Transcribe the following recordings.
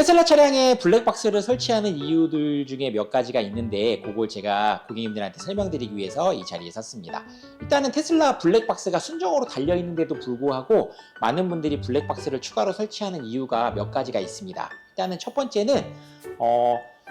테슬라 차량에 블랙박스를 설치하는 이유들 중에 몇 가지가 있는데 그걸 제가 고객님들한테 설명드리기 위해서 이 자리에 섰습니다. 일단은 테슬라 블랙박스가 순정으로 달려있는데도 불구하고 많은 분들이 블랙박스를 추가로 설치하는 이유가 몇 가지가 있습니다. 일단은 첫 번째는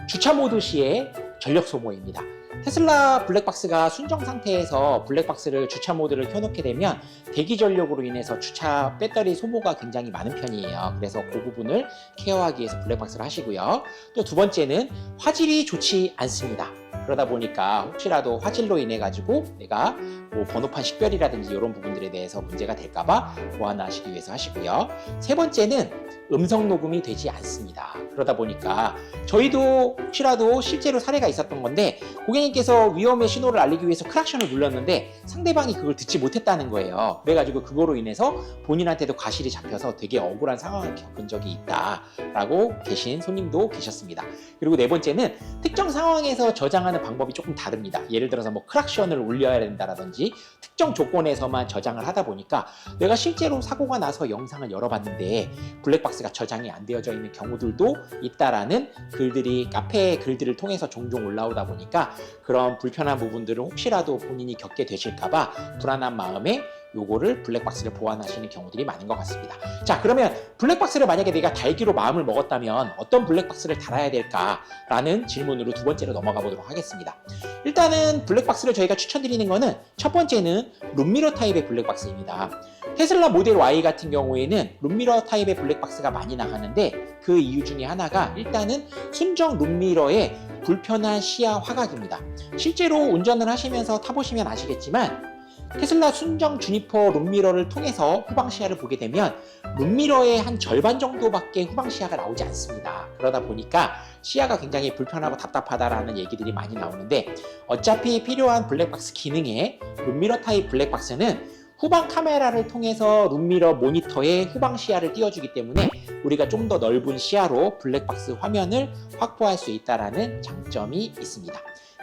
주차 모드 시의 전력 소모입니다. 테슬라 블랙박스가 순정 상태에서 블랙박스를 주차 모드를 켜놓게 되면 대기 전력으로 인해서 주차 배터리 소모가 굉장히 많은 편이에요. 그래서 그 부분을 케어하기 위해서 블랙박스를 하시고요. 또 두 번째는 화질이 좋지 않습니다. 그러다 보니까 혹시라도 화질로 인해 가지고 내가 뭐 번호판 식별이라든지 이런 부분들에 대해서 문제가 될까봐 보완하시기 위해서 하시고요. 세 번째는 음성 녹음이 되지 않습니다. 그러다 보니까 저희도 혹시라도 실제로 사례가 있었던 건데 고객님께서 위험의 신호를 알리기 위해서 크락션을 눌렀는데 상대방이 그걸 듣지 못했다는 거예요. 그래가지고 그거로 인해서 본인한테도 과실이 잡혀서 되게 억울한 상황을 겪은 적이 있다라고 계신 손님도 계셨습니다. 그리고 네 번째는 특정 상황에서 저장하는 방법이 조금 다릅니다. 예를 들어서 뭐 크락션을 울려야 된다라든지 특정 조건에서만 저장을 하다 보니까 내가 실제로 사고가 나서 영상을 열어봤는데 블랙박스가 저장이 안 되어져 있는 경우들도 있다라는 글들이 카페 글들을 통해서 종종 올라오다 보니까 그런 불편한 부분들을 혹시라도 본인이 겪게 되실까봐 불안한 마음에 요거를 블랙박스를 보완하시는 경우들이 많은 것 같습니다. 자, 그러면 블랙박스를 만약에 내가 달기로 마음을 먹었다면 어떤 블랙박스를 달아야 될까라는 질문으로 두 번째로 넘어가 보도록 하겠습니다. 일단은 블랙박스를 저희가 추천드리는 거는 첫 번째는 룸미러 타입의 블랙박스입니다. 테슬라 모델 Y 같은 경우에는 룸미러 타입의 블랙박스가 많이 나가는데 그 이유 중에 하나가 일단은 순정 룸미러의 불편한 시야 화각입니다. 실제로 운전을 하시면서 타보시면 아시겠지만 테슬라 순정 주니퍼 룸미러를 통해서 후방 시야를 보게 되면 룸미러의 한 절반 정도밖에 후방 시야가 나오지 않습니다. 그러다 보니까 시야가 굉장히 불편하고 답답하다라는 얘기들이 많이 나오는데 어차피 필요한 블랙박스 기능에 룸미러 타입 블랙박스는 후방 카메라를 통해서 룸미러 모니터에 후방 시야를 띄워주기 때문에 우리가 좀 더 넓은 시야로 블랙박스 화면을 확보할 수 있다는 장점이 있습니다.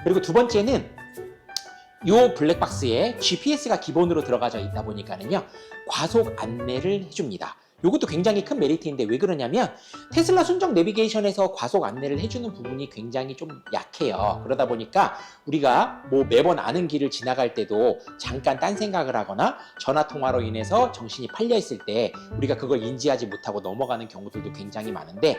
그리고 두 번째는 이 블랙박스에 GPS가 기본으로 들어가져 있다 보니까는요 과속 안내를 해줍니다. 이것도 굉장히 큰 메리트인데 왜 그러냐면 테슬라 순정 내비게이션에서 과속 안내를 해주는 부분이 굉장히 좀 약해요. 그러다 보니까 우리가 뭐 매번 아는 길을 지나갈 때도 잠깐 딴 생각을 하거나 전화 통화로 인해서 정신이 팔려 있을 때 우리가 그걸 인지하지 못하고 넘어가는 경우들도 굉장히 많은데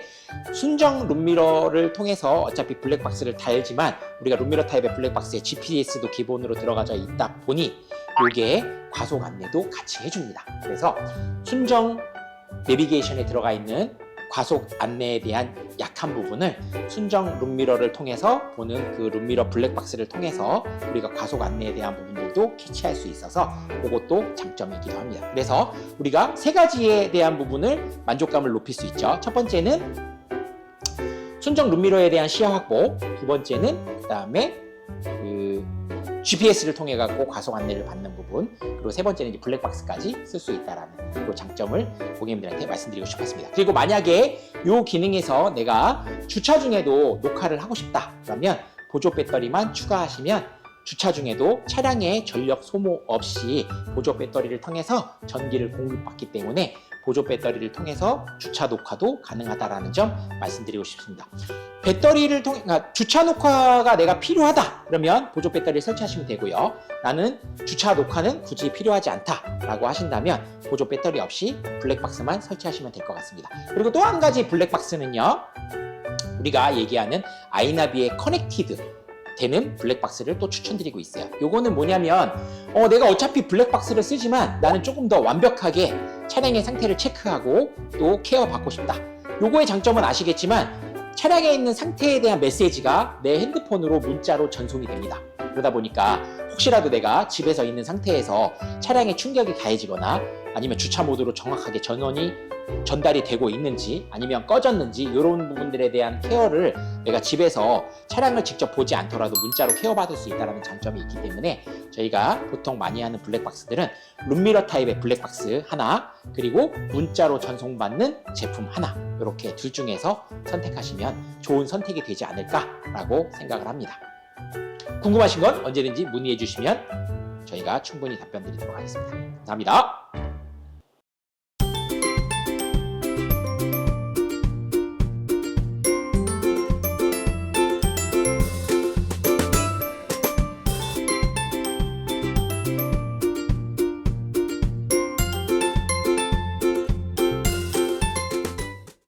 순정 룸미러를 통해서 어차피 블랙박스를 달지만 우리가 룸미러 타입의 블랙박스에 GPS도 기본으로 들어가져 있다 보니 이게 과속 안내도 같이 해줍니다. 그래서 순정 내비게이션에 들어가 있는 과속 안내에 대한 약한 부분을 순정 룸미러를 통해서 보는 그 룸미러 블랙박스를 통해서 우리가 과속 안내에 대한 부분들도 캐치할 수 있어서 그것도 장점이기도 합니다. 그래서 우리가 세 가지에 대한 부분을 만족감을 높일 수 있죠. 첫 번째는 순정 룸미러에 대한 시야 확보, 두 번째는 그다음에 GPS를 통해 갖고 과속 안내를 받는 부분, 그리고 세 번째는 이제 블랙박스까지 쓸 수 있다라는 그 장점을 고객님들한테 말씀드리고 싶었습니다. 그리고 만약에 이 기능에서 내가 주차 중에도 녹화를 하고 싶다 그러면 보조 배터리만 추가하시면 주차 중에도 차량의 전력 소모 없이 보조 배터리를 통해서 전기를 공급받기 때문에 보조 배터리를 통해서 주차 녹화도 가능하다라는 점 말씀드리고 싶습니다. 배터리를 통해 주차 녹화가 내가 필요하다 그러면 보조 배터리를 설치하시면 되고요. 나는 주차 녹화는 굳이 필요하지 않다라고 하신다면 보조 배터리 없이 블랙박스만 설치하시면 될 것 같습니다. 그리고 또 한 가지 블랙박스는요. 우리가 얘기하는 아이나비의 커넥티드 되는 블랙박스를 또 추천드리고 있어요. 요거는 뭐냐면 내가 어차피 블랙박스를 쓰지만 나는 조금 더 완벽하게 차량의 상태를 체크하고 또 케어받고 싶다. 요거의 장점은 아시겠지만 차량에 있는 상태에 대한 메시지가 내 핸드폰으로 문자로 전송이 됩니다. 그러다 보니까 혹시라도 내가 집에서 있는 상태에서 차량에 충격이 가해지거나 아니면 주차 모드로 정확하게 전원이 전달이 되고 있는지 아니면 꺼졌는지 이런 부분들에 대한 케어를 내가 집에서 차량을 직접 보지 않더라도 문자로 케어받을 수 있다는 장점이 있기 때문에 저희가 보통 많이 하는 블랙박스들은 룸미러 타입의 블랙박스 하나 그리고 문자로 전송받는 제품 하나 이렇게 둘 중에서 선택하시면 좋은 선택이 되지 않을까라고 생각을 합니다. 궁금하신 건 언제든지 문의해 주시면 저희가 충분히 답변 드리도록 하겠습니다. 감사합니다.